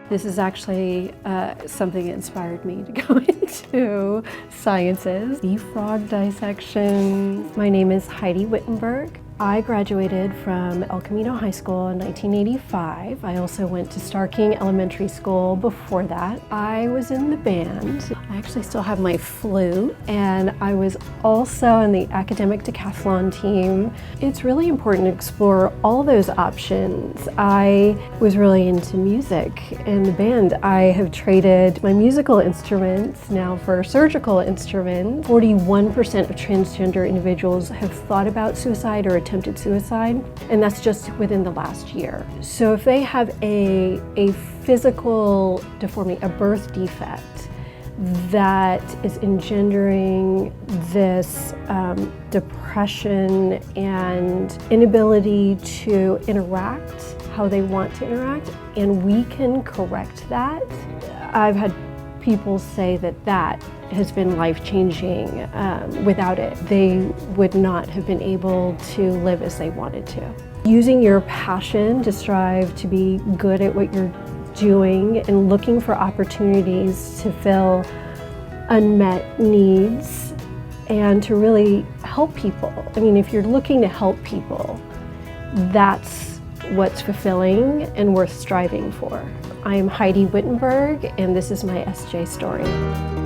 This is actually something that inspired me to go into sciences. The frog dissection. My name is Heidi Wittenberg. I graduated from El Camino High School in 1985. I also went to Star King Elementary School before that. I was in the band. I actually still have my flute, and I was also in the academic decathlon team. It's really important to explore all those options. I was really into music and the band. I have traded my musical instruments now for surgical instruments. 41% of transgender individuals have thought about suicide or attempted suicide, and that's just within the last year. So if they have a physical deformity, a birth defect that is engendering this depression and inability to interact how they want to interact, and we can correct that. I've had people say that that has been life-changing. Without it, they would not have been able to live as they wanted to. Using your passion to strive to be good at what you're doing and looking for opportunities to fill unmet needs and to really help people. I mean, if you're looking to help people, that's what's fulfilling and worth striving for. I am Heidi Wittenberg, and this is my SJ story.